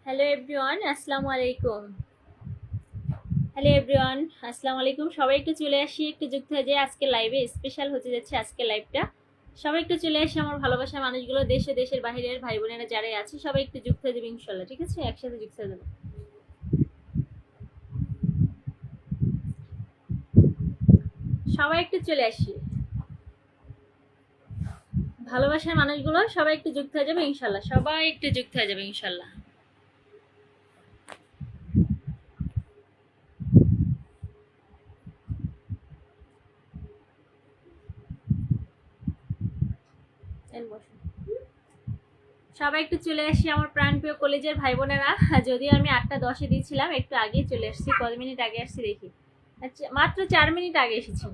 Hello everyone, আসসালামু আলাইকুম। Hello everyone, আসসালামু আলাইকুম। সবাই একটু চলে আসি, একটু যুক্ত হয়ে যায়। আজকে লাইভে স্পেশাল হতে যাচ্ছে আজকে লাইভটা। সবাই একটু চলে আসি, আমার ভালোবাসার মানুষগুলো, দেশে দেশের বাইরের ভাই বোনেরা যারাই আছে সবাই একটু যুক্ত হয়ে যাবে ইনশাল্লাহ। ঠিক আছে, একসাথে যুক্ত হয়ে যাবে। সবাই একটু চলে আসি, ভালোবাসার মানুষগুলো সবাই একটু যুক্ত হয়ে যাবে ইনশাল্লাহ। সবাই একটু যুক্ত হয়ে যাবে ইনশাল্লাহ। সবাই একটু চলে আসি আমার প্রাণপ্রিয় কলেজের ভাই বোনেরা। যদিও আমি 8টা 10-এ দিয়েছিলাম, একটু আগেই চলে আসছি। কত মিনিট আগে আসছি দেখি। আচ্ছা, মাত্র 4 মিনিট আগে এসেছি।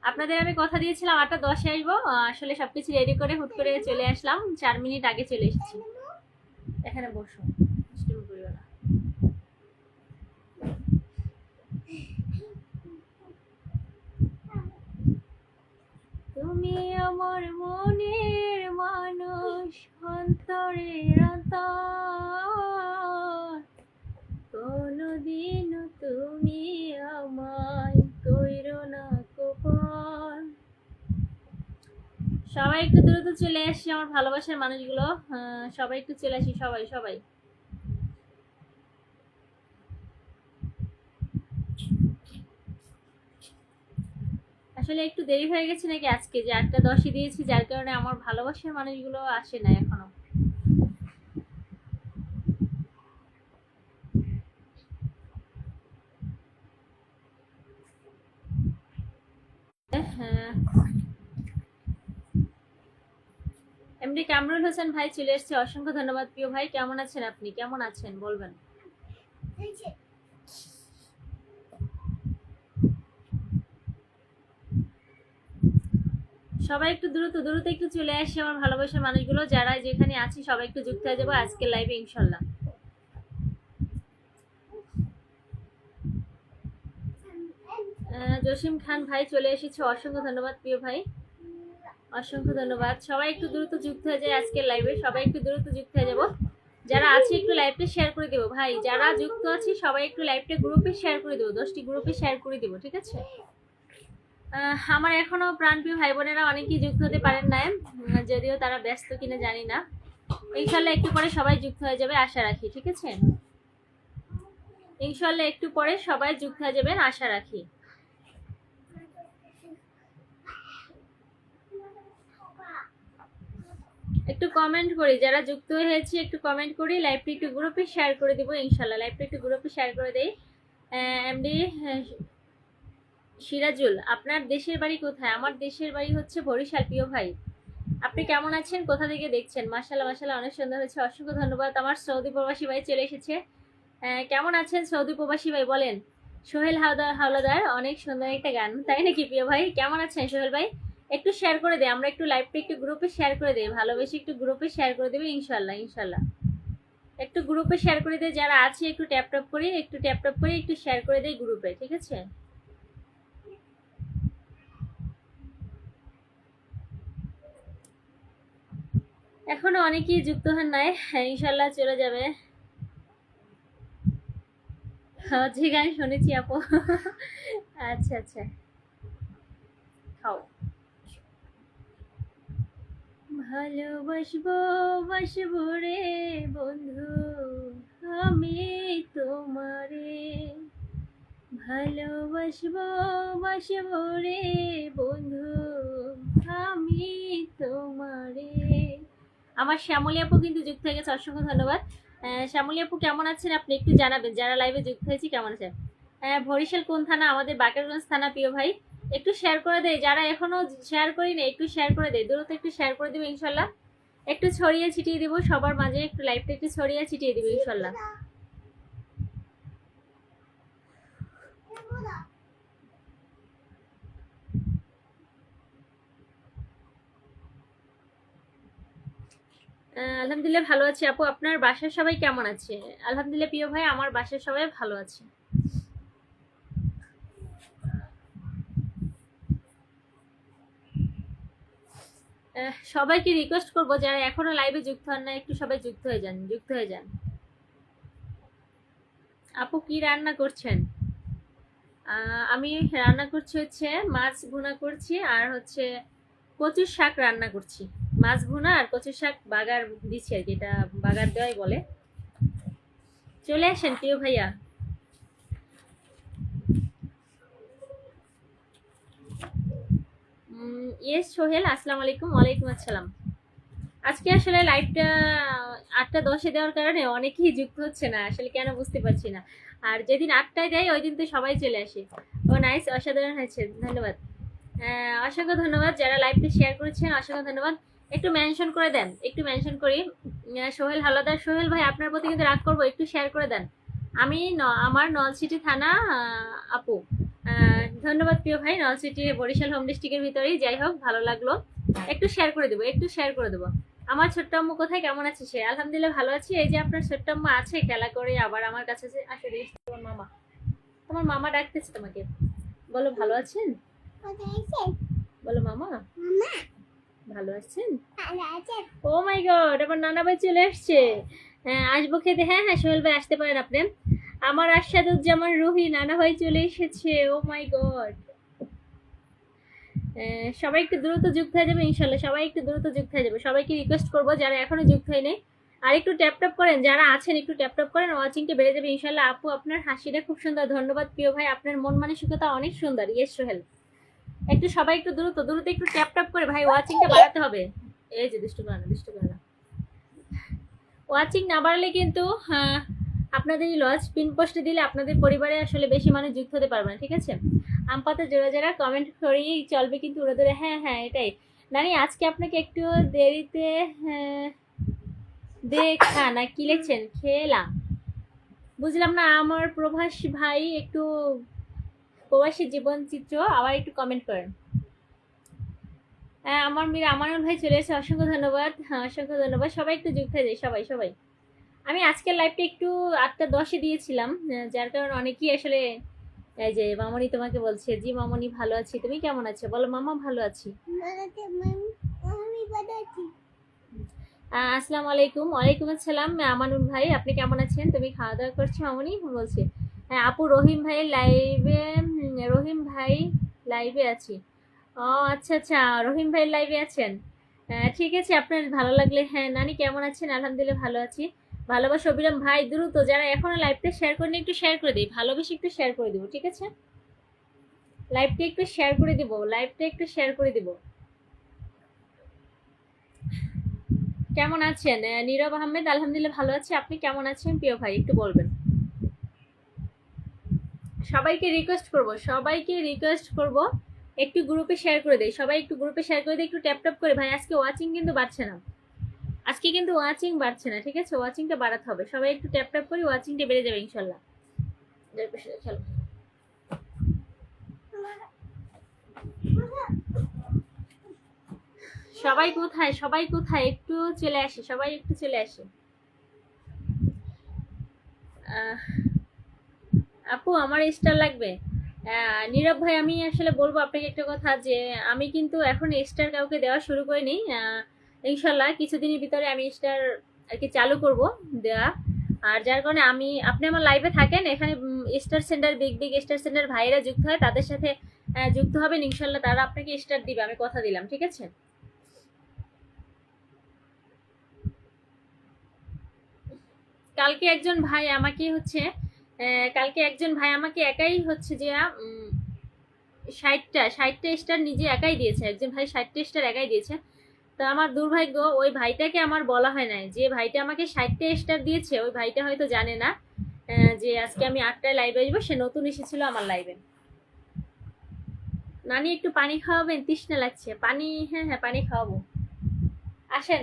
আপনাদের আমি কথা দিয়েছিলাম 8টা 10-এ আসবো। আসলে সবকিছু রেডি করে হুট করে চলে আসলাম, 4 মিনিট আগে চলে এসেছি। এখানে বসো, দুষ্টুমি করিও না। তুমি আমার মনের মানুষ, অন্তরের অন্তর। কোনদিনও তুমি আমায় কইরো না কপন। সবাই একটু দ্রুত চলে আসি আমার ভালোবাসার মানুষগুলো। সবাই একটু চলে আসি, সবাই সবাই। আসলে একটু দেরি হয়ে গেছে নাকি আজকে, যে 8টা 10-এ দিয়েছি, যার কারণে আমার ভালোবাসার মানুষগুলো আসে না এখনো। হ্যাঁ, এমডি কামরুল হোসেন ভাই চলে এসেছে, অসংখ্য ধন্যবাদ। প্রিয় ভাই, কেমন আছেন আপনি? কেমন আছেন বলবেন। সবাই একটু দ্রুত দ্রুত একটু চলে আসি আমার ভালোবাসার মানুষগুলো, যারা যেখানে আছি সবাই একটু যুক্ত হয়ে যাবো আজকের লাইভে ইনশাল্লাহ। জসিম খান ভাই চলে এসেছে, অসংখ্য ধন্যবাদ প্রিয় ভাই, অসংখ্য ধন্যবাদ। সবাই একটু দ্রুত যুক্ত হয়ে যায় আজকের লাইভে, সবাই একটু দ্রুত যুক্ত হয়ে যাবো। যারা আছে একটু লাইভটা শেয়ার করে দেবো ভাই, যারা যুক্ত আছি সবাই একটু লাইভটা গ্রুপে শেয়ার করে দেবো, 10টি গ্রুপে শেয়ার করে দেবো, ঠিক আছে। আমার এখনো প্রাণপ্রিয় ভাই বোনেরা অনেকেই যুক্ত হতে পারেন না, যদিও তারা ব্যস্ত কিনা জানি না। ইনশাল্লাহ একটু পরে সবাই যুক্ত হয়ে যাবে আশা রাখি, ঠিক আছে। ইনশাল্লাহ একটু পরে সবাই যুক্ত হয়ে যাবেন আশা রাখি। একটু কমেন্ট করি, যারা যুক্ত হয়েছে একটু কমেন্ট করি, লাইভটা একটু গ্রুপে শেয়ার করে দিব ইনশাল্লাহ। লাইভটা একটু গ্রুপে শেয়ার করে দেই। এমডি সিরাজুল, আপনার দেশের বাড়ি কোথায়? আমার দেশের বাড়ি হচ্ছে বরিশাল প্রিয় ভাই। আপনি কেমন আছেন, কোথা থেকে দেখছেন? মাশাআল্লাহ মাশাআল্লাহ, অনেক সুন্দর হয়েছে, অসংখ্য ধন্যবাদ। আমার সৌদি প্রবাসী ভাই চলে এসেছে। কেমন আছেন সৌদি প্রবাসী ভাই বলেন। সোহেল হাওলাদার, হাওলাদার, অনেক সুন্দর একটা গান, তাই নাকি প্রিয় ভাই? কেমন আছেন সোহেল ভাই? একটু শেয়ার করে দেয়, আমরা একটু লাইভটা একটু গ্রুপে শেয়ার করে দেই, ভালোবেসে একটু গ্রুপে শেয়ার করে দেবে ইনশাল্লাহ ইনশাল্লাহ। একটু গ্রুপে শেয়ার করে দেয়, যারা আছে একটু ট্যাপ ট্যাপ করি, একটু ট্যাপ ট্যাপ করে একটু শেয়ার করে দেয় গ্রুপে, ঠিক আছে। এখনো অনেকেই যুক্ত হন নাই, ইনশাল্লাহ চলে যাবে। যে গান শুনেছি আপু। আচ্ছা আচ্ছা, খাও। ভালোবাসবো বাসবো রে বন্ধু, আমি তোমারে। ভালোবাসবো বাসবো রে বন্ধু, আমি তোমারে। আমার শ্যামলী আপু কিন্তু যুক্ত হয়ে গেছে, অসংখ্য ধন্যবাদ। শ্যামলী আপু কেমন আছেন আপনি একটু জানাবেন, যারা লাইভে যুক্ত হয়েছে কেমন আছেন। বরিশাল কোন থানা? আমাদের বাকেরগঞ্জ থানা প্রিয় ভাই। একটু শেয়ার করে দেয়, যারা এখনো শেয়ার করি না একটু শেয়ার করে দেয়, দ্রুত একটু শেয়ার করে দেবে ইনশাল্লাহ। একটু ছড়িয়ে ছিটিয়ে দিব সবার মাঝে, একটু লাইভটা একটু ছড়িয়ে ছিটিয়ে দিব ইনশাল্লাহ। আলহামদুলিল্লাহ ভালো আছি আপু, আপনার বাসার সবাই কেমন আছে? আলহামদুলিল্লাহ প্রিয় ভাই, আমার বাসার সবাই ভালো আছে। সবাইকে রিকোয়েস্ট করবো যারা এখনো লাইভে যুক্ত হন না, একটু সবাই যুক্ত হয়ে যান, যুক্ত হয়ে যান। আপু কি রান্না করছেন? আমি রান্না করছি হচ্ছে মাছ ভুনা করছি, আর হচ্ছে কচুর শাক রান্না করছি। মাছ ভুনা আর কচুর শাক বাগার দিচ্ছি আর কি, এটা বাগার দেওয়াই বলে। চলে আসেন প্রিয় ভাইয়া। ইয়েস সোহেল, আসসালামু আলাইকুম। ওয়ালাইকুম আসসালাম। আজকে আসলে লাইভটা 8টা 10-এ দেওয়ার কারণে অনেকেই যুক্ত হচ্ছে না, আসলে কেন বুঝতে পারছি না। আর যেদিন 8টায় দেয় ওই দিন তো সবাই চলে আসে। ও নাইস, অসাধারণ হয়েছে, ধন্যবাদ। অসংখ্য ধন্যবাদ যারা লাইভটা শেয়ার করেছেন, অসংখ্য ধন্যবাদ। একটু মেনশন করে দেন, একটু মেনশন করি। সোহেল হাওলাদার, সোহেল ভাই আপনার প্রতি কিন্তু রাগ করবো, একটু শেয়ার করে দেন। আমি আমার নলছিটি থানা আপু। ধন্যবাদ প্রিয় ভাই, নলছিটি বরিশাল হোম ডিস্ট্রিক্টের ভিতরেই, যাই হোক ভালো লাগলো। একটু শেয়ার করে দেবো, একটু শেয়ার করে দেবো। আমার ছোট্ট আম্মু কোথায়, কেমন আছে সে? আলহামদুলিল্লাহ ভালো আছি। এই যে আপনার ছোট্ট আম্মু আছে খেলা করে, আবার আমার কাছে আসলে তোমার মামা, তোমার মামা ডাকতেছে তোমাকে। বলো ভালো আছেন, বলো মামা ভালো আছেন। ও মাই গড, আমার নানা ভাই চলে আসছে। হ্যাঁ আসবো খেতে। হ্যাঁ হ্যাঁ সোহেল ভাই আসতে পারেন আপনি। আমার আশাদুজ্জামান রুহি নানা ভাই চলে এসেছে। ও মাই গড, সবাই একটু দ্রুত যুক্ত হয়ে যাবে ইনশাল্লাহ, সবাই একটু দ্রুত যুক্ত হয়ে যাবে। সবাইকে রিকোয়েস্ট করবো যারা এখনো যুক্ত হয়নি, আর একটু ট্যাপ ট্যাপ করেন, যারা আছেন একটু ট্যাপ ট্যাপ করেন, ওয়াচিংটা বেড়ে যাবে ইনশাল্লাহ। আপু আপনার হাসিটা খুব সুন্দর, ধন্যবাদ প্রিয় ভাই, আপনার মন মানসিকতা অনেক সুন্দর। ইয়েস সোহেল, একটু সবাই একটু দ্রুত দ্রুত একটু ট্যাপ ট্যাপ করে ভাই ওয়াচিংটা বাড়াতে হবে। এই যে দুষ্টু করে না, দুষ্টু করে না। ওয়াচিং না বাড়লে কিন্তু আপনাদের লস। পিন পোস্টে দিলে আপনাদের পরিবারে আসলে বেশি মানুষ যুক্ত হতে পারবে না, ঠিক আছে? আমপাতে জোড়া জোড়া কমেন্ট করেই চলবে কিন্তু উড়ে ধরে। হ্যাঁ হ্যাঁ এটাই। নানি আজকে আপনাকে একটু দেরিতে দেখা না, কি লিখছেন খেলাম বুঝলাম না। আমার প্রভাস ভাই একটু প্রবাসী জীবন চিত্র আবার একটু কমেন্ট করেন। আমার মীর আমানুল ভাই চলে এসে, অসংখ্য ধন্যবাদ। অসংখ্য ধন্যবাদ, সবাই একটু যুক্ত হয়ে যায়, সবাই সবাই। আমি আজকের লাইভটা একটু 8টা 10-এ দিয়েছিলাম, যার কারণে অনেকেই আসলে। এই যে মামনি তোমাকে বলছে, জি মামনি ভালো আছি, তুমি কেমন আছো? বলো মামা ভালো আছি। আসসালামু আলাইকুম। ওয়ালাইকুম আসসালাম আমানুল ভাই, আপনি কেমন আছেন? তুমি খাওয়া দাওয়া করছো মামনি বলছে। হ্যাঁ আপু রহিম ভাই লাইভে, রহিম ভাই লাইভে আছি। ও আচ্ছা আচ্ছা, রহিম ভাই লাইভে আছেন। ঠিক আছে, আপনার ভালো লাগলে। হ্যাঁ নানি কেমন আছেন? আলহামদুলিল্লাহ ভালো আছি। ভালোবাসা অবিরাম ভাই, দ্রুত যারা এখনো লাইভটা শেয়ার করেনি একটু শেয়ার করে দিই, ভালোবেসে একটু শেয়ার করে দিব, ঠিক আছে? লাইভটা একটু শেয়ার করে দিব, লাইভটা একটু শেয়ার করে দিব। কেমন আছেন নীরব আহমেদ? আলহামদুলিল্লাহ ভালো আছি, আপনি কেমন আছেন প্রিয় ভাই একটু বলবেন। সবাইকে রিকোয়েস্ট করব, সবাইকে রিকোয়েস্ট করব একটু গ্রুপে শেয়ার করে দেই, সবাই একটু গ্রুপে শেয়ার করে দেই, একটু ট্যাপ ট্যাপ করে। ভাই আজকে ওয়াচিং কিন্তু বাড়ছে না, আজকে কিন্তু ওয়াচিং বাড়ছে না, ঠিক আছে? ওয়াচিংটা বাড়াতে হবে, সবাই একটু ট্যাপ ট্যাপ করি, ওয়াচিংটা বেড়ে যাবে ইনশাল্লাহ। চলো সবাই কোথায়, সবাই কোথায়, একটু চলে আসে, সবাই একটু চলে আসে। আপু আমার স্টার লাগবে। নীরব ভাই আমি আসলে বলবো আপনাকে একটা কথা, যে আমি কিন্তু এখন স্টার কাউকে দেওয়া শুরু করিনি। ইনশাল্লাহ কিছুদিনের ভিতরে আমি স্টার আর কি চালু করব দেওয়া। আর যার কারণে আপনি আমার লাইভে থাকেন, এখানে star centre big big star centre ভাইরা যুক্ত হয়, তাদের সাথে যুক্ত হবেন ইনশাল্লাহ, তারা আপনাকে স্টার দিবে, আমি কথা দিলাম, ঠিক আছে? কালকে একজন ভাই আমাকে হচ্ছে, কালকে একজন ভাই আমাকে একাই হচ্ছে যে 60টা স্টার নিজে একাই দিয়েছে, একজন ভাই 60টা স্টার একাই দিয়েছে। তো আমার দুর্ভাগ্য, ওই ভাইটাকে আমার বলা হয় নাই, যে ভাইটা আমাকে 60টা স্টার দিয়েছে ওই ভাইটা হয়তো জানে না যে আজকে আমি 8টায় লাইভে আসবো, সে নতুন এসেছিল আমার লাইভে। নানি একটু পানি খাওয়াবেন, তৃষ্ণা লাগছে। পানি, হ্যাঁ হ্যাঁ পানি খাওয়াবো, আসেন।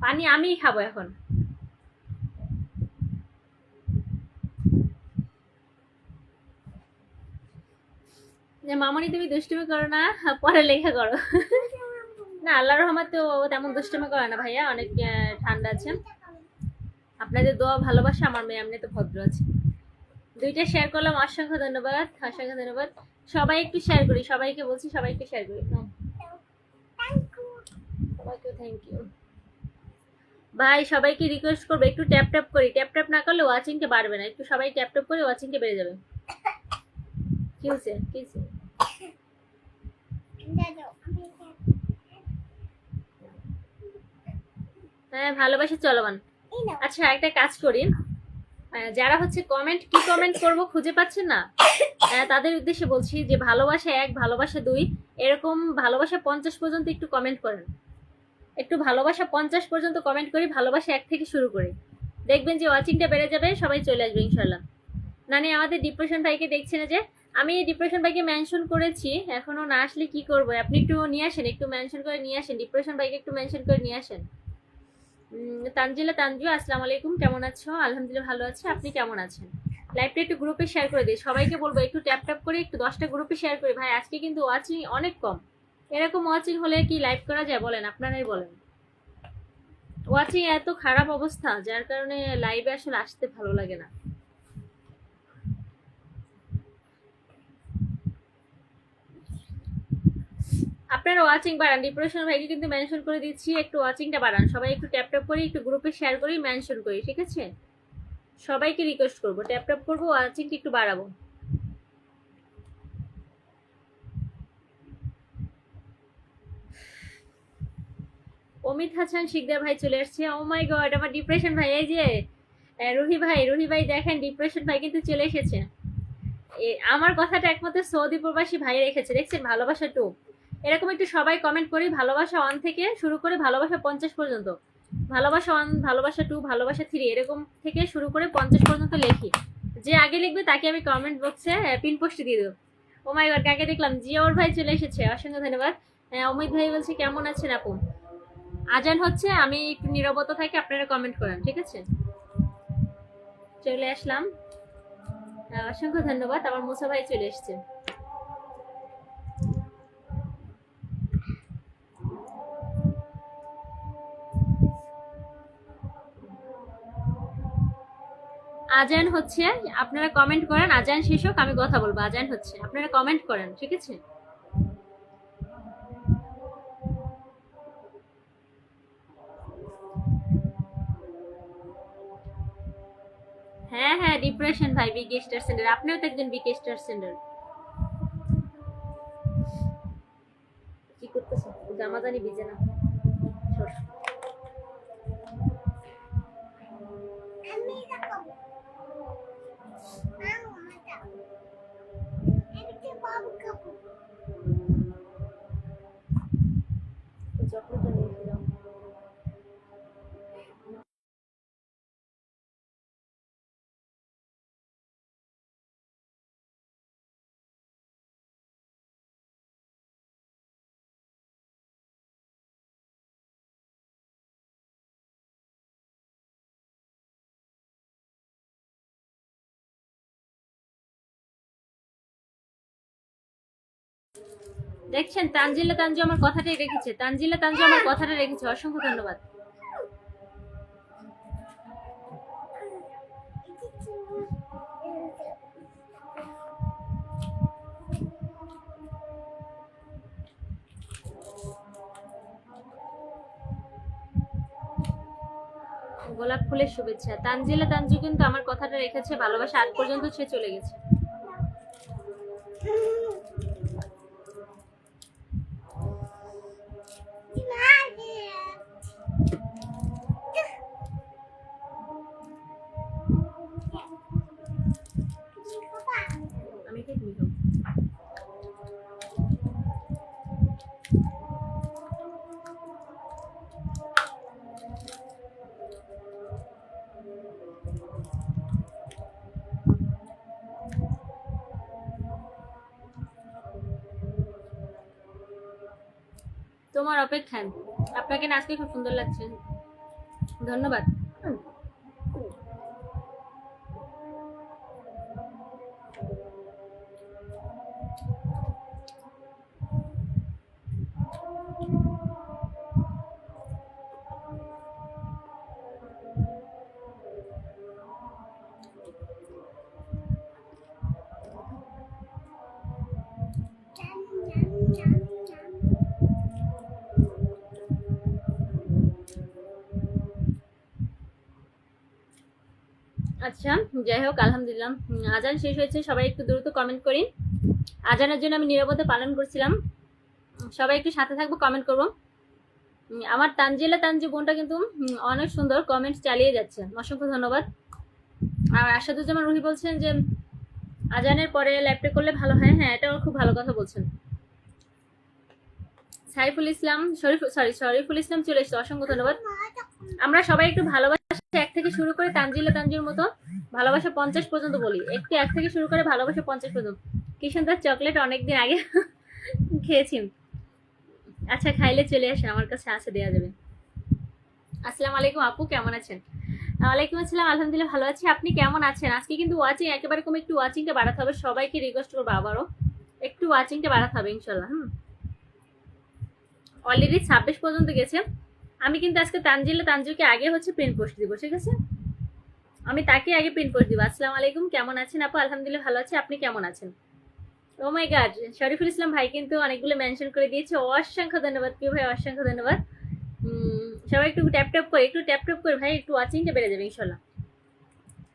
পানি আমিই খাবো এখন। যে মামনি তুমি দুষ্টুমি করো না, পড়ালেখা করো। না আল্লাহর রহমতে ও তেমন দুষ্টুমি করে না ভাইয়া, অনেক ঠান্ডা আছে। আপনাদের দোয়া ভালোবাসা, আমার মেয়ে এমনি তো ভদ্র আছে। 2টা শেয়ার করলাম, অসংখ্য ধন্যবাদ, অসংখ্য ধন্যবাদ। সবাই একটু শেয়ার করি, সবাইকে বলছি সবাই একটু শেয়ার করি। সবাইকে থ্যাংক ইউ ভাই। সবাইকে রিকোয়েস্ট করবো একটু ট্যাপ ট্যাপ করি, ট্যাপ ট্যাপ না করলে ওয়াচিংটা বাড়বে না। একটু সবাই ট্যাপ ট্যাপ করে ওয়াচিংটা বেড়ে যাবে। কি হয়েছে কি হয়েছে? হ্যাঁ ভালোবাসা চলমান। আচ্ছা একটা কাজ করি, যারা হচ্ছে কি কমেন্ট করব খুঁজে পাচ্ছেন না, তাদের উদ্দেশ্যে বলছি যে ভালোবাসা 1, ভালোবাসা 2 এরকম ভালোবাসা 50 পর্যন্ত একটু কমেন্ট করেন। একটু ভালোবাসা 50 পর্যন্ত কমেন্ট করি, ভালোবাসা 1 থেকে শুরু করি, দেখবেন যে ওয়াচিংটা বেড়ে যাবে, সবাই চলে আসবে ইনশাল্লাহ। নানি আমাদের ডিপ্রেশন ভাইকে দেখছি না যে, আমি ডিপ্রেশন ভাইকে মেনশন করেছি, এখনো না আসলে কি করবো? আপনি একটু নিয়ে আসেন, একটু মেনশন করে নিয়ে আসেন, ডিপ্রেশন ভাইকে একটু মেনশন করে নিয়ে আসেন। তানজিলা তানজু আসসালামু আলাইকুম, কেমন আছো? আলহামদুলিল্লাহ ভালো আছি, আপনি কেমন আছেন? লাইভটা একটু গ্রুপে শেয়ার করে দিই, সবাইকে বলবো একটু ট্যাপ ট্যাপ করে একটু 10টা গ্রুপে শেয়ার করি। ভাই আজকে কিন্তু ওয়াচিং অনেক কম, এরকম ওয়াচিং হলে কি লাইভ করা যায় বলেন? আপনারাই বলেন। ওয়াচিং এত খারাপ অবস্থা, যার কারণে লাইভে আসলে আসতে ভালো লাগে না। আপনারা ওয়াচিং বাড়ান, ডিপ্রেশন ভাইকে কিন্তু মেনশন করে দিচ্ছি, একটু ওয়াচিংটা বাড়ান, সবাই একটু ট্যাপ ট্যাপ করি, একটু গ্রুপে শেয়ার করি, মেনশন করি, ঠিক আছে? সবাইকে রিকোয়েস্ট করবো ট্যাপ ট্যাপ করবো, ওয়াচিংটা একটু বাড়াবো। অমিত হাসান শিকদার ভাই চলে আসছে। ও মাই গড, আমার ডিপ্রেশন ভাই, এই যে রুহি ভাই দেখেন, ডিপ্রেশন ভাই কিন্তু চলে এসেছে। আমার কথাটা একমাত্র সৌদি প্রবাসী ভাই রেখেছে, দেখছেন? ভালোবাসা 2 এরকম একটু সবাই কমেন্ট করি, ভালোবাসা 1 থেকে শুরু করে ভালোবাসা 50 পর্যন্ত, ভালোবাসা 1, ভালোবাসা 2, ভালোবাসা 3 এরকম থেকে শুরু করে 50 পর্যন্ত লেখি। যে আগে লিখবে তাকে আমি কমেন্ট বক্সে পিন পোস্ট দিয়ে দেবো। ও মাই গড, কাকে দেখলাম? জিয়াউর ভাই চলে এসেছে, অসংখ্য ধন্যবাদ। অমিত ভাই বলছে কেমন আছেন আপু? আজান হচ্ছে, আমি একটু নীরবতা থাকি, আপনারা কমেন্ট করেন, ঠিক আছে? চলে আসলাম, অসংখ্য ধন্যবাদ। আমার মুসা ভাই চলে এসছে। আজান হচ্ছে, আপনারা কমেন্ট করেন, আজান শেষ হোক আমি কথা বলবো। আজান হচ্ছে, আপনারা কমেন্ট করেন, ঠিক আছে? হ্যাঁ হ্যাঁ, ডিপ্রেশন ভাই বিগ স্টার সেন্টার, আপনিও তো একজন বিগ স্টার সেন্টার। কি করতেছ? জামাজানি ভিজে না। চকলেটটা নিয়ে যাও। দেখছেন, তানজিলা তানজু আমার কথাটাই রেখেছে, তানজিলা তানজু আমার কথাটা রেখেছে, অসংখ্য ধন্যবাদ। গোলাপ ফুলের শুভেচ্ছা। তানজিলা তানজু কিন্তু আমার কথাটা রেখেছে, ভালোবাসা 8 পর্যন্ত সে চলে গেছে। আমি কি তুমি তোমার অপেক্ষায়। আপনাকে না আজকে খুব সুন্দর লাগছে, ধন্যবাদ। আচ্ছা, যাই হোক আলহামদুলিল্লাহ। আজান শেষ হয়েছে, সবাই একটু দ্রুত কমেন্ট করি। আজানের জন্য আমি নীরবতা পালন করছিলাম। সবাই একটু সাথে থাকবো, কমেন্ট করবো। আমার তানজু বোনটা কিন্তু অনেক সুন্দর কমেন্ট চালিয়ে যাচ্ছে, অসংখ্য ধন্যবাদ। আর আসাদুজ্জামান রুহি বলছেন যে আজানের পরে ল্যাপটপ করলে ভালো হয়। হ্যাঁ, এটাও খুব ভালো কথা বলছেন। সাইফুল ইসলাম শরীফুল ইসলাম চলে এসেছে, অসংখ্য ধন্যবাদ। আমরা সবাই একটু ভালোবাসা এক থেকে শুরু করে তানজুর মতো ভালোবাসা 50 পর্যন্ত বলি। একটু এক থেকে শুরু করে ভালোবাসা 50 পর্যন্ত। কি সুন্দর চকলেট, অনেকদিন আগে খেয়েছি। আচ্ছা, খাইলে চলে আসেন, আমার কাছে আছে, দেওয়া যাবে। আসসালামু আলাইকুম আপু, কেমন আছেন? ওয়ালাইকুম আসসালাম, আলহামদুলিল্লাহ ভালো আছি। আপনি কেমন আছেন? আজকে কিন্তু ওয়াচিং একেবারে কম, একটু ওয়াচিংটা বাড়াতে হবে। সবাইকে রিকোয়েস্ট করবো আবারও একটু ওয়াচিংটা বাড়াতে হবে ইনশাল্লাহ। অলরেডি 26 পর্যন্ত গেছে। আমি কিন্তু আজকে তানজুকে আগে হচ্ছে পিন পোস্ট দিব, ঠিক আছে? আমি তাকে আগে পিন পোস্ট দিব। আসসালামু আলাইকুম, কেমন আছেন আপু? আলহামদুলিল্লাহ ভালো আছি, আপনি কেমন আছেন? ও মাই গড, শরীফুল ইসলাম ভাই কিন্তু অনেকগুলো মেনশন করে দিয়েছে, অসংখ্য ধন্যবাদ প্রিয় ভাই, অসংখ্য ধন্যবাদ। সবাই একটু ট্যাপ ট্যাপ করে ভাই, একটু ওয়াচিংটা বেড়ে যাবে ইনশাল্লাহ।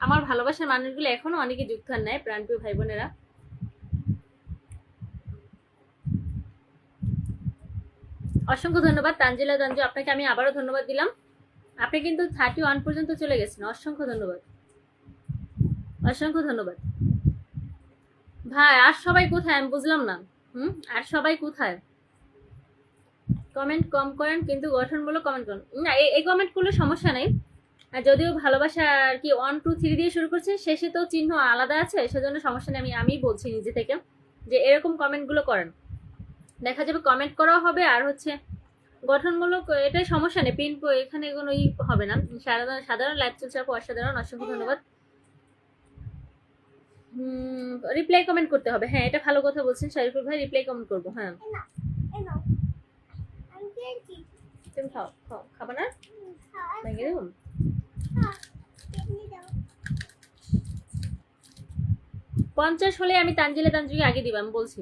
আমার ভালোবাসার মানুষগুলো এখনো অনেকে যুক্ত হন নাই, প্রাণপ্রিয় ভাই বোনেরা। অসংখ্য ধন্যবাদ তানজু, আপনাকে আমি আবারও ধন্যবাদ দিলাম। আপনি কিন্তু 31 পর্যন্ত চলে গেছেন, অসংখ্য ধন্যবাদ, অসংখ্য ধন্যবাদ ভাই। আর সবাই কোথায় আমি বুঝলাম না। আর সবাই কোথায়? কমেন্ট কম করেন কিন্তু গঠনমূলক কমেন্ট করেন না। এই কমেন্ট করলে সমস্যা নেই, যদিও ভালোবাসা আর কি 1 2 3 দিয়ে শুরু করছে, শেষে তো চিহ্ন আলাদা আছে, সেজন্য সমস্যা নেই। আমি বলছি নিজে থেকে যে এরকম কমেন্টগুলো করেন, দেখা যাবে কমেন্ট করাও হবে আর হচ্ছে গঠনমূলক, এটাই সমস্যা নেই। পিন এখানে কোনো হবে না। সাধারণ লাইভ চলছে আপু, অসাধারণ, অসংখ্য ধন্যবাদ। রিপ্লাই কমেন্ট করতে হবে, হ্যাঁ এটা ভালো কথা বলছেন শরীফুল ভাই, রিপ্লাই কমেন্ট করবো। হ্যাঁ, তুমি খাও, খাবো না? ভেঙে দেবো। 50 হলে আমি তানজুকে আগে দিব, আমি বলছি।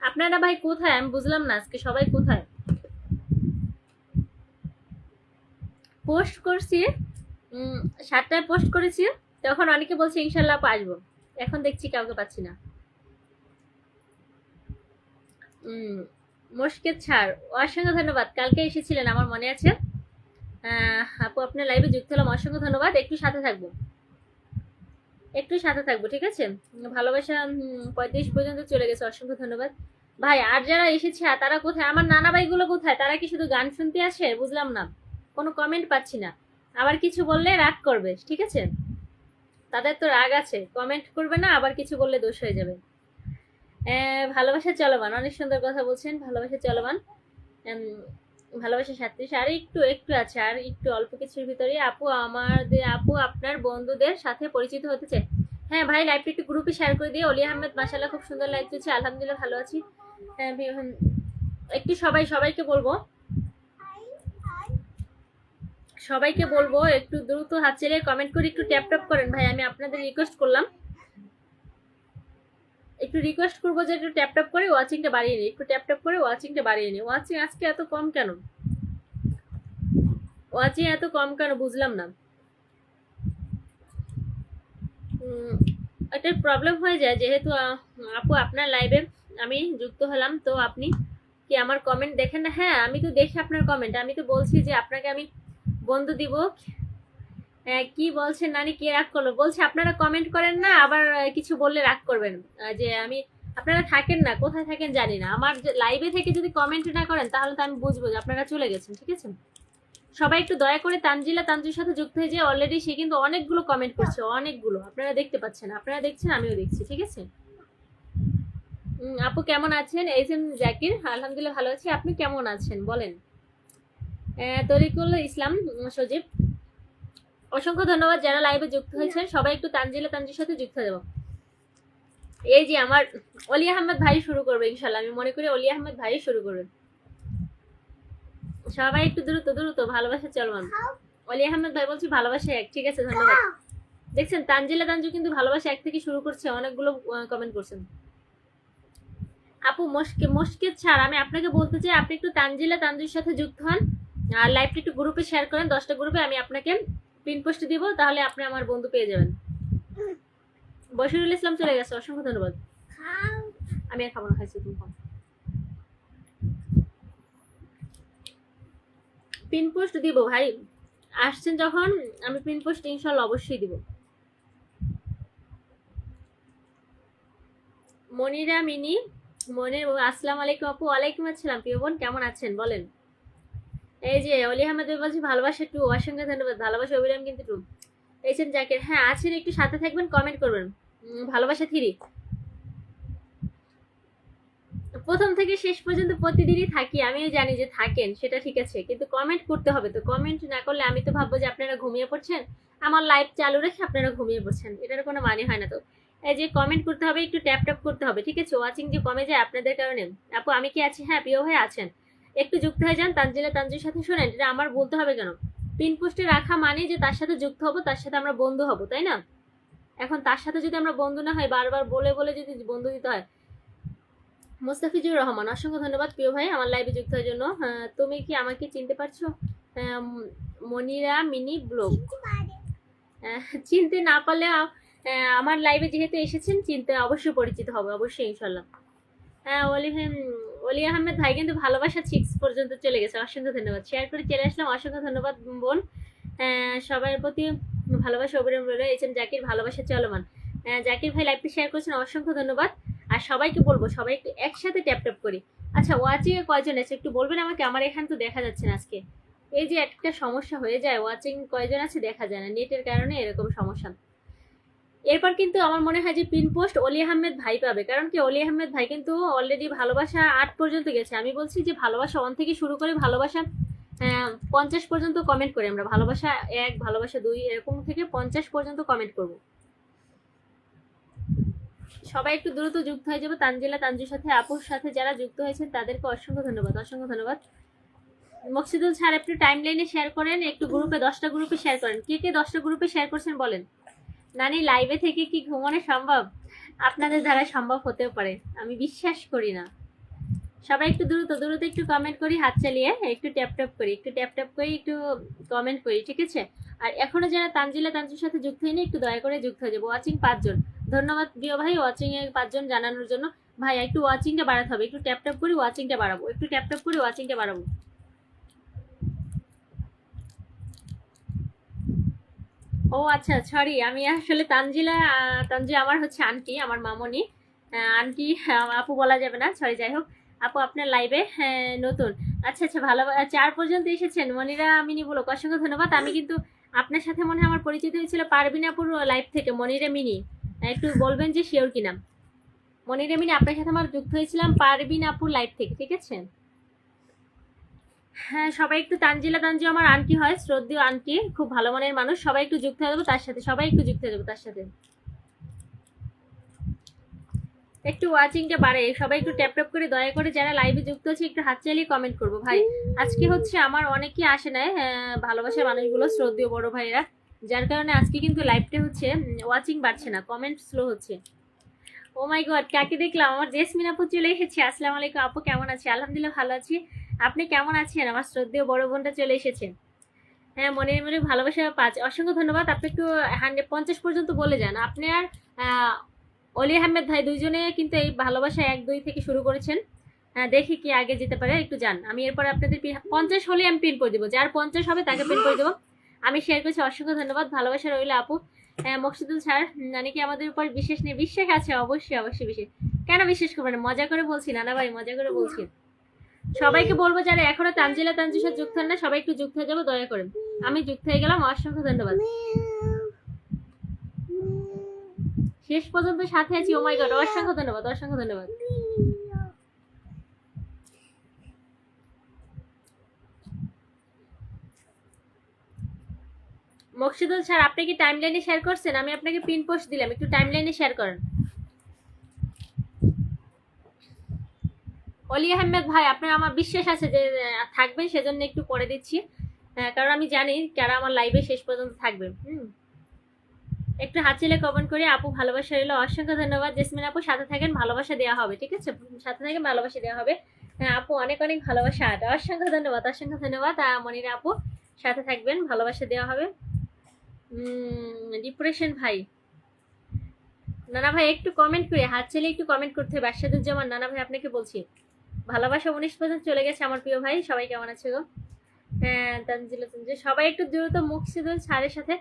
আপনারা ভাই কোথায় আমি বুঝলাম না, আজকে সবাই কোথায়? পোস্ট করছি 7টায় পোস্ট করেছি, তখন অনেকে বলছে ইনশাল্লাহ আসবো, এখন দেখছি কাউকে পাচ্ছি না। মুশকিল ছাড়, অসংখ্য ধন্যবাদ, কালকে এসেছিলেন আমার মনে আছে। আপু আপনার লাইভে যুক্ত হলাম, অসংখ্য ধন্যবাদ। একটু সাথে থাকবো, ঠিক আছে? ভালোবাসা 35 পর্যন্ত চলে গেছে, অসংখ্য ধন্যবাদ ভাই। আর যারা এসেছে তারা কোথায়? আমার নানা ভাইগুলো কোথায়? তারা কি শুধু গান শুনতে আসে? বুঝলাম না, কোনো কমেন্ট পাচ্ছি না। আবার কিছু বললে রাগ করবে, ঠিক আছে? তাদের তো রাগ আছে, কমেন্ট করবে না, আবার কিছু বললে দোষ হয়ে যাবে। ভালোবাসা চলমান, অনেক সুন্দর কথা বলছেন। ভালোবাসা চলমান, ভালোবাসা 37, আর একটু আছে, আর একটু অল্প কিছুর ভিতরে। আপু আপনার বন্ধুদের সাথে পরিচিত হতে চাই। হ্যাঁ ভাই, লাইভটা একটু গ্রুপে শেয়ার করে দিয়ে। অলি আহমেদ, মাশাআল্লাহ খুব সুন্দর লাইভ চলছে, আলহামদুলিল্লাহ ভালো আছি। একটু সবাইকে বলবো একটু দ্রুত হাত ছেড়ে কমেন্ট করে একটু ট্যাপ করেন ভাই, আমি আপনাদের রিকোয়েস্ট করলাম, একটু রিকোয়েস্ট করবো যে একটু ট্যাপ করে ওয়াচিংটা বাড়িয়ে নিই, একটু ট্যাপ করে ওয়াচিংটা বাড়িয়ে নিই। ওয়াচিং আজকে এত কম কেন? বুঝলাম না। একটা প্রবলেম হয়ে যায়, যেহেতু আপু আপনার লাইভে আমি যুক্ত হলাম, তো আপনি কি আমার কমেন্ট দেখেন না? হ্যাঁ, আমি তো দেখি আপনার কমেন্ট, আমি তো বলছি যে আপনাকে আমি বন্ধু দিব। কি বলছেন নানি, কে রাগ করলো? বলছে আপনারা কমেন্ট করেন না, আবার কিছু বললে রাগ করবেন। যে আমি, আপনারা থাকেন না, কোথায় থাকেন জানি না। আমার লাইভে থেকে যদি কমেন্ট না করেন তাহলে তো আমি বুঝবো যে আপনারা চলে গেছেন, ঠিক আছে? সবাই একটু দয়া করে তানজুর সাথে যুক্ত হয়ে যায়। অলরেডি সে কিন্তু অনেকগুলো কমেন্ট করছে, অনেকগুলো, আপনারা দেখতে পাচ্ছেন, আপনারা দেখছেন, আমিও দেখছি, ঠিক আছে? আপু কেমন আছেন? এইচ.এম. জাকির, আলহামদুলিল্লাহ ভালো আছি, আপনি কেমন আছেন বলেন? তরিকুল ইসলাম সজীব, অসংখ্য ধন্যবাদ যারা লাইভে যুক্ত হয়েছেন। সবাই একটু তানজুর সাথে যুক্ত হয়ে যাবো। এই যে আমার অলি আহমেদ ভাই শুরু করবে ইনশাল্লাহ, আমি মনে করি অলি আহমেদ ভাই শুরু করবে। সবাই একটু দ্রুত ভালোবাসা চলমান। অলি আহমেদ ভাই বলছি ভালোবাসা 1, ঠিক আছে? ধন্যবাদ। দেখছেন তানজু কিন্তু ভালোবাসা 1 থেকে শুরু করছে, অনেকগুলো কমেন্ট করছেন। আপু মুশকিল ছাড়, আমি আপনাকে বলতে চাই আপনি একটু তানজুর সাথে যুক্ত হন, আর লাইভটা একটু গ্রুপে শেয়ার করেন, 10টা গ্রুপে। আমি আপনাকে পিন পোস্ট দিব, তাহলে আপনি আমার বন্ধু পেয়ে যাবেন। বশিরুল ইসলাম চলে গেছে, অসংখ্য ধন্যবাদ। আমি আর খাবো না, খাইছি তুমি খাও। পিন পোস্ট দিব ভাই, আসছেন যখন আমি পিন পোস্ট ইনশাল্লাহ অবশ্যই দিব। মনিরা মিনি মনির আসসালামু আলাইকুম আপু। ওয়ালাইকুম আসসালাম প্রিয় বোন, কেমন আছেন বলেন? এই যে অলি আহমেদ বলছি ভালোবাসা টু, অসংখ্য ধন্যবাদ। ভালোবাসা অবিরাম কিন্তু টু। এইছেন জাকির, হ্যাঁ আছেন, একটু সাথে থাকবেন, কমেন্ট করবেন। ভালোবাসা থ্রি প্রথম থেকে শেষ পর্যন্ত প্রতিদিনই থাকি, আমিও জানি যে থাকেন, সেটা ঠিক আছে, কিন্তু কমেন্ট করতে হবে তো। কমেন্ট না করলে আমি তো ভাববো যে আপনারা ঘুমিয়ে পড়ছেন, আমার লাইভ চালু রেখে আপনারা ঘুমিয়ে পড়ছেন, এটার কোনো মানে হয় না তো। এই যে কমেন্ট করতে হবে, একটু ট্যাপ ট্যাপ করতে হবে, ঠিক আছে? ওয়াচিং যে কমে যায় আপনাদের কারণে। আপু আমি কি আছি? হ্যাঁ প্রিয় ভাই আছেন, একটু যুক্ত হয়ে যান তানজিলা তানজির সাথে। শোনেন, এটা আমার বলতে হবে কেন? পিন পোস্টে রাখা মানে যে তার সাথে যুক্ত হবো, তার সাথে আমরা বন্ধু হব, তাই না? এখন তার সাথে যদি আমরা বন্ধু না হয়, বারবার বলে বলে যদি বন্ধু দিতে হয়। মোস্তাফিজুর রহমান, অসংখ্য ধন্যবাদ প্রিয় ভাই আমার লাইভে যুক্ত হওয়ার জন্য। তুমি কি আমাকে চিনতে পারছো? মনিরা মিনি ব্লগ, চিনতে না পারলে আমার লাইভে যেহেতু এসেছেন, চিনতে অবশ্যই পরিচিত হবে, অবশ্যই ইনশাল্লাহ। হ্যাঁ অলি আহমেদ ভাই কিন্তু ভালোবাসা 6 পর্যন্ত চলে গেছে, অসংখ্য ধন্যবাদ। শেয়ার করে চলে আসলাম, অসংখ্য ধন্যবাদ বোন। সবার প্রতি ভালোবাসা অবিরাম রইল। এইছেন জাকির, ভালোবাসা চলমান। জাকির ভাই লাইভটি শেয়ার করছেন, অসংখ্য ধন্যবাদ। আর সবাইকে বলবো, সবাই একটু একসাথে ট্যাপ ট্যাপ করি। আচ্ছা ওয়াচিং এ কয়জন আছে একটু বলবেন আমাকে, আমার এখানে তো দেখা যাচ্ছে না আজকে। এই যে একটা সমস্যা হয়ে যায়, ওয়াচিং কয়জন আছে দেখা যায় না, নেটের কারণে এরকম সমস্যা। এরপর কিন্তু আমার মনে হয় যে পিন পোস্ট অলি আহমেদ ভাই পাবে, কারণ কি অলি আহমেদ ভাই কিন্তু অলরেডি ভালোবাসা 8 পর্যন্ত গেছে। আমি বলছি যে ভালোবাসা 1 থেকে শুরু করে ভালোবাসা 50 পর্যন্ত কমেন্ট করি আমরা, ভালোবাসা 1, ভালোবাসা 2, এরকম থেকে 50 পর্যন্ত কমেন্ট করব। সবাই একটু দ্রুত যুক্ত হয়ে যাবে। তানজিলা তানজুর সাথে, আপুর সাথে যারা যুক্ত হয়েছেন তাদেরকে অসংখ্য ধন্যবাদ, অসংখ্য ধন্যবাদ। মকসিদুল স্যার একটু টাইম লাইনে শেয়ার করেন, একটু গ্রুপে 10টা গ্রুপে শেয়ার করেন। কে কে 10টা গ্রুপে শেয়ার করছেন বলেন। নানি লাইভে থেকে কি ঘুমানো সম্ভব? আপনাদের দ্বারা সম্ভব হতেও পারে, আমি বিশ্বাস করি না। সবাই একটু দ্রুত দ্রুত একটু কমেন্ট করি, হাত চালিয়ে একটু ট্যাপ ট্যাপ করি, একটু ট্যাপ ট্যাপ করি, একটু কমেন্ট করি, ঠিক আছে? আর এখনো যারা তানজিলা তানজুর সাথে যুক্ত হয়নি, একটু দয়া করে যুক্ত হয়ে যাবো। ওয়াচিং 5 জন, ধন্যবাদ প্রিয় ভাই ওয়াচিং এ 5 জন জানানোর জন্য। ভাই একটু ওয়াচিংটা বাড়াতে হবে, একটু ট্যাপ ট্যাপ করি ওয়াচিংটা বাড়াবো, একটু ট্যাপ ট্যাপ করি ওয়াচিংটা বাড়াবো। ও আচ্ছা সরি, আমি আসলে তানজিলা তানজি আমার হচ্ছে আন্টি, আমার মামনি। আন্টি আপু বলা যাবে না, সরি, যাই হোক। আপু আপনার লাইভে নতুন। আচ্ছা আচ্ছা, ভালো 4 পর্যন্ত এসেছেন। মনিরা মিনি বলো, অসংখ্য ধন্যবাদ। আমি কিন্তু আপনার সাথে মনে হয় আমার পরিচিত হয়েছিল পারবিন আপুর লাইভ থেকে, মনিরা মিনি। একটু বলবেন যে শিওর কিনা। মনিরা মিনি, আপনার সাথে আমার যুক্ত হয়েছিলাম পারবিন আপুর লাইভ থেকে, ঠিক আছে? হ্যাঁ সবাই একটু, তানজিলা তানজি আমার আন্টি হয়, শ্রদ্ধেয় আন্টি, খুব ভালো মনের মানুষ। সবাই একটু যুক্ত হয়ে যাবো তার সাথে, সবাই একটু যুক্ত হয়ে যাবো তার সাথে। একটু ওয়াচিংটা বাড়ে, সবাই একটু ট্যাপ ট্যাপ করে দয়া করে যারা লাইভে যুক্ত আছে একটু হাত চালিয়ে কমেন্ট করবো ভাই। আজকে হচ্ছে আমার অনেকেই আসে নাই, ভালোবাসার মানুষগুলো, শ্রদ্ধেয় বড় ভাইরা, যার কারণে আজকে কিন্তু লাইভটা হচ্ছে ওয়াচিং বাড়ছে না, কমেন্ট স্লো হচ্ছে। ও মাই গড, কাকে দেখলাম? আমার জেসমিন আপু চলে এসেছে। আসসালামু আলাইকুম আপু, কেমন আছে? আলহামদুলিল্লাহ ভালো আছি, আপনি কেমন আছেন? আমার শ্রদ্ধেয় বড় বোনটা চলে এসেছে। হ্যাঁ মনে মনে ভালোবাসা 5, অসংখ্য ধন্যবাদ। আপনি একটু 150 পর্যন্ত বলে যান। আপনি আর অলি আহমেদ ভাই দুইজনে কিন্তু এই ভালোবাসা 1, 2 থেকে শুরু করেছেন। দেখি কি আগে যেতে পারে, একটু যান। আমি এরপর আপনাদের 50 হলে আমি পিন করে দেবো, যার 50 হবে তাকে পিন করে দেবো। আমি শেয়ার করছি, অসংখ্য ধন্যবাদ। ভালোবাসা রইল আপু। মকসিদুল স্যার, নানি কি আমাদের উপর বিশেষ নেই? বিশ্বাস আছে, অবশ্যই অবশ্যই বিশেষ। কেন বিশ্বাস করবেন? মজা করে বলছি নানা ভাই, মজা করে বলছি। সবাইকে বলবো যারা এখনো তানজিলা তানজির সাথে যুক্ত হন না, সবাই একটু যুক্ত হয়ে যাবো দয়া করে। আমি যুক্ত হয়ে গেলাম, অসংখ্য ধন্যবাদ। শেষ পর্যন্ত সাথে আছি, ও মাই গড, অসংখ্য ধন্যবাদ, অসংখ্য ধন্যবাদ। মকসিদুল স্যার, আপনি কি টাইমলাইনে শেয়ার করছেন? আমি আপনাকে পিন পোস্ট দিলাম, একটু টাইমলাইনে শেয়ার করেন। অলি আহমেদ ভাই, আপনার আমার বিশ্বাস আছে যে থাকবেন, সেজন্য একটু করে দিচ্ছি, কারণ আমি জানি কারা আমার লাইভে শেষ পর্যন্ত থাকবে। একটু হাত ছেলে কমেন্ট করে আপু ভালোবাসা রইল, অসংখ্য ধন্যবাদ। জেসমিন আপু সাথে থাকেন, ভালোবাসা দেওয়া হবে, ঠিক আছে? সাথে থাকেন, ভালোবাসা দেওয়া হবে। আপু অনেক অনেক ভালোবাসা, অসংখ্য ধন্যবাদ, অসংখ্য ধন্যবাদ। মনিরা আপু সাথে থাকবেন, ভালোবাসা দেওয়া হবে। ডিপ্রেশন ভাই, নানা ভাই একটু কমেন্ট করে, হাত ছেলে একটু কমেন্ট করতে হবে। বাদশাদুজ্জামান নানা ভাই আপনাকে বলছি, ভালোবাসা 19% চলে গেছে আমার প্রিয় ভাই। সবাই কেমন আছে গো? হ্যাঁ তানজিলা, তানজিলা সবাই একটু দ্রুত মুকসিদুল স্যারের সাথে।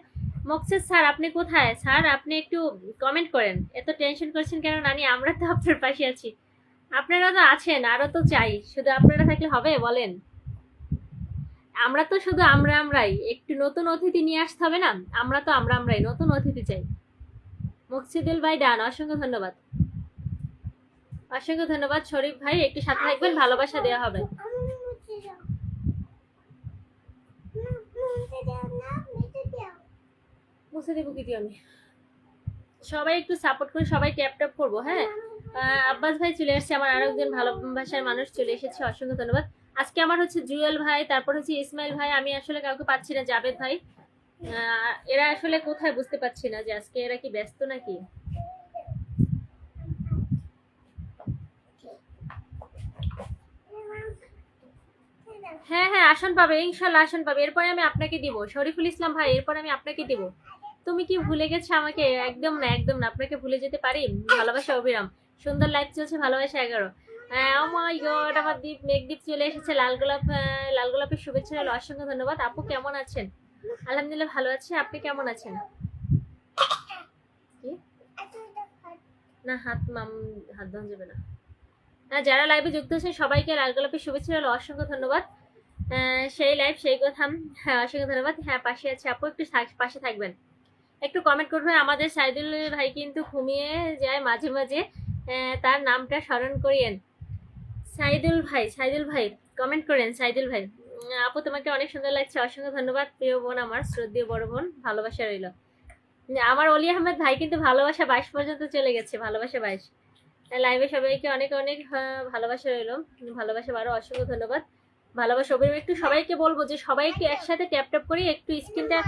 মুকসিদ স্যার আপনি কোথায়? স্যার আপনি একটু কমেন্ট করেন, এত টেনশন করছেন কেন নানি? আমরা তো আপনার পাশে আছি, আপনারা তো আছেন, আরো তো চাই, শুধু আপনারা থাকলে হবে বলেন? আমরা তো শুধু আমরাই, একটু নতুন অতিথি নিয়ে আসতে হবে না? আমরা তো আমরাই, নতুন অতিথি চাই। মুকসিদুল ভাই ডান, অসংখ্য ধন্যবাদ, অসংখ্য ধন্যবাদ। শরীফ ভাই একটু সাথে থাকবেন, ভালোবাসা দেওয়া হবে। মুছে দেবো কি আমি? সবাই একটু সাপোর্ট করে, সবাই ট্যাপ ট্যাপ করবো। হ্যাঁ আব্বাস ভাই চলে এসেছে, আমার আরো একজন ভালোবাসার মানুষ চলে এসেছে, অসংখ্য ধন্যবাদ। আজকে আমার হচ্ছে জুয়েল ভাই, তারপর হচ্ছে ইসমাইল ভাই, আমি আসলে কাউকে পাচ্ছি না, জাবেদ ভাই, এরা আসলে কোথায় বুঝতে পারছি না যে আজকে এরা কি ব্যস্ত নাকি। হ্যাঁ হ্যাঁ আসন পাবে, ইনশাল্লাহ আসন পাবে, এরপরে আমি আপনাকে দিব। শরীফুল ইসলাম ভাই এরপর আমি আপনাকে দিব। তুমি কি ভুলে গেছো আমাকে? একদম না, একদম না, আপনাকে ভুলে যেতে পারি? ভালোবাসা অবিরাম, সুন্দর লাইফ চলছে, ভালোবাসা 11। ও মাই গড, আমার দীপ মেঘদীপ চলে এসেছে, লাল গোলাপ, লাল গোলাপের শুভেচ্ছা রইল, অসংখ্য ধন্যবাদ। আপু কেমন আছেন? আলহামদুলিল্লাহ ভালো আছি, আপনি কেমন আছেন? কি না, হাত হাত ধন যাবে না। যারা লাইভে যুক্ত হয়েছেন সবাইকে লাল গোলাপের শুভেচ্ছা রইল, অসংখ্য ধন্যবাদ। সেই লাইভ সেই কথা। হ্যাঁ অসংখ্য ধন্যবাদ। হ্যাঁ পাশে আছে আপু, একটু পাশে থাকবেন, একটু কমেন্ট করবেন। আমাদের সাইদুল ভাই কিন্তু ঘুমিয়ে যায় মাঝে মাঝে, তার নামটা স্মরণ করিয়েন। সাইদুল ভাই, সাইদুল ভাই কমেন্ট করেন, সাইদুল ভাই। আপু তোমাকে অনেক সুন্দর লাগছে, অসংখ্য ধন্যবাদ প্রিয় বোন, আমার শ্রদ্ধেয় বড় বোন, ভালোবাসা রইল। আমার অলি আহমেদ ভাই কিন্তু ভালোবাসা 22 পর্যন্ত চলে গেছে, ভালোবাসা 22। লাইভে সবাইকে অনেক অনেক ভালোবাসা রইল, ভালোবাসা বারো, অসংখ্য ধন্যবাদ। ভালোবাসা অবিরাম। একটু সবাইকে বলবো যে সবাই একটু একসাথে ট্যাপ ট্যাপ করি, একটু স্ক্রিনটা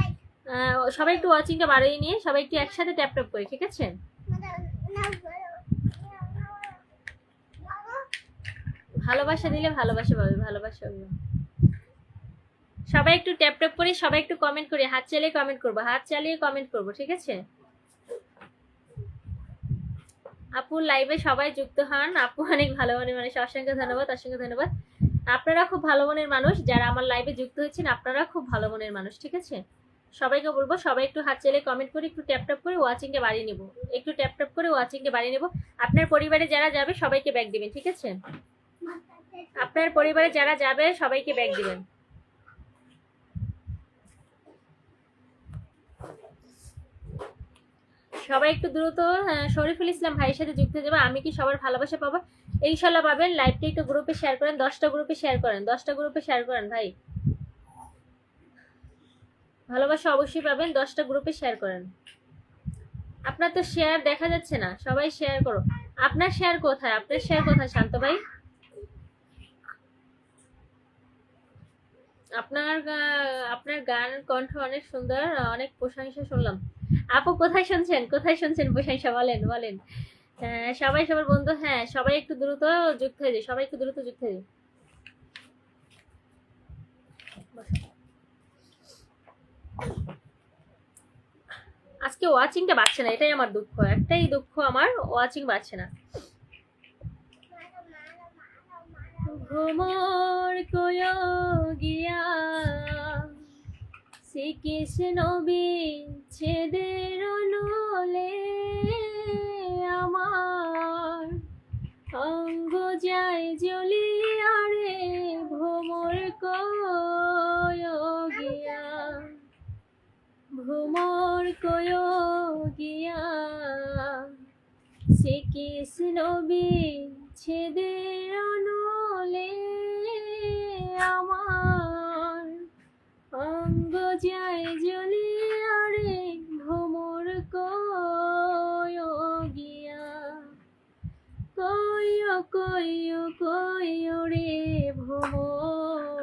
সবাই একটু ওয়াচিংটা বাড়িয়ে নিয়ে সবাই একটু একসাথে ট্যাপ ট্যাপ করি, ঠিক আছে? ভালোবাসা দিলে ভালোবাসা পাবে, ভালোবাসা। সবাই একটু ট্যাপ ট্যাপ করি, সবাই একটু কমেন্ট করি, হাত চালিয়ে কমেন্ট করবো, হাত চালিয়ে কমেন্ট করবো, ঠিক আছে? আপু লাইভে সবাই যুক্ত হন, আপু অনেক ভালো মনের মানুষ, অসংখ্য ধন্যবাদ, অসংখ্য ধন্যবাদ। আপনারা খুব ভালো মনের মানুষ, যারা আমার লাইভে যুক্ত হচ্ছেন আপনারা খুব ভালো মনের মানুষ, ঠিক আছে? সবাইকে বলবো সবাই একটু হাত চালিয়ে কমেন্ট করে, একটু ট্যাপ ট্যাপ করে ওয়াচিংকে বাড়িয়ে নেব, একটু ট্যাপ ট্যাপ করে ওয়াচিংকে বাড়িয়ে নেব। আপনার পরিবারে যারা যাবে সবাইকে ব্যাগ দিবেন, ঠিক আছে? আপনার পরিবারে যারা যাবে সবাইকে ব্যাগ দিবেন। সবাই একটু দ্রুত শরীফুল ইসলাম ভাইয়ের সাথে যুক্ত হয়ে যাবে। আমি কি সবার ভালোবাসা পাবো? ইনশাল্লাহ পাবেন। লাইভটা একটু গ্রুপে শেয়ার করেন, 10টা গ্রুপে শেয়ার করেন, 10টা গ্রুপে শেয়ার করেন ভাই, ভালোবাসা অবশ্যই পাবেন, 10টা গ্রুপে শেয়ার করেন। আপনার তো শেয়ার দেখা যাচ্ছে না, সবাই শেয়ার করো। আপনার শেয়ার কোথায়? আপনার শেয়ার কোথায় শান্ত ভাই? আপনার আপনার গান কণ্ঠ অনেক সুন্দর, অনেক প্রশংসা শুনলাম। আপু কোথায় শুনছেন, কোথায় শুনছেন প্রশংসা? বলেন বলেন। সবাই সবার বন্ধু, হ্যাঁ সবাই একটু দ্রুত যুক্ত হয়ে যায়, সবাই একটু দ্রুত যুক্ত হয়ে যায়। আজকে ওয়াচিংটা বাড়ছে না, এটাই আমার দুঃখ, একটাই দুঃখ আমার, ওয়াচিং বাড়ছে না। ঘুমোর কোয় গিয়া শ্রীকৃষ্ণ বিচ্ছেদের নলে আমার অঙ্গ যায় জ্বলিয়া রে, ভ্রমর কোয় গিয়া, ভ্রমর কোয় গিয়া শ্রীকৃষ্ণ বিচ্ছেদের নলে আমার অঙ্গ যায় জ্বলিয়া রে, ভ্রমর কোয় গিয়া, কয় কয় কয় রে ভ্রমর,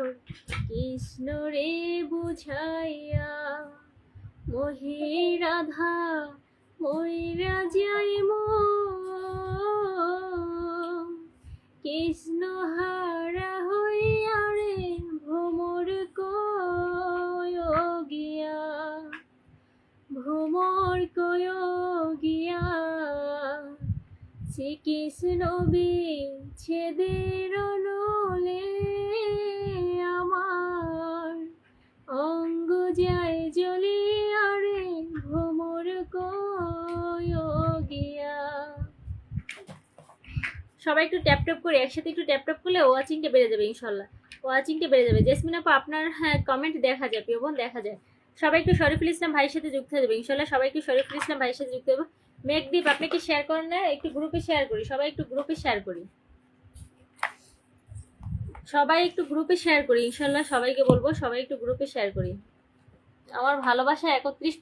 কৃষ্ণ রে বুঝাইয়া, মহিরাধা মইরা যাই কৃষ্ণ হারা হইয়া রে, ভ্রমর কোয় গিয়া, শ্রীকৃষ্ণ বিচ্ছেদের নলে আমার অঙ্গ যায় জ্বলিয়া রে ভ্রমর গিয়া। সবাই একটু ট্যাপ ট্যাপ করে একসাথে একটু ট্যাপ ট্যাপ করলে ওয়াচিংটা বেড়ে যাবে, ইনশাল্লাহ ওয়াচিংটা বেড়ে যাবে। জেসমিন আপু আপনার হ্যাঁ কমেন্ট দেখা যায়, প্রিয় বোন দেখা যায়। সবাই একটু শরীফুল ইসলাম ভাইয়ের সাথে যুক্ত হয়ে যাবে ইনশাল্লাহ, সবাই একটু শরীফুল ইসলাম ভাইয়ের সাথে যুক্ত হবে। মেঘদীপ আপনি কি শেয়ার করেন না? একটু গ্রুপে শেয়ার করি, সবাই একটু গ্রুপে শেয়ার করি, সবাই একটু গ্রুপে শেয়ার করি ইনশাল্লাহ, সবাইকে বলবো সবাই একটু গ্রুপে শেয়ার করি। আমার ভালোবাসা 31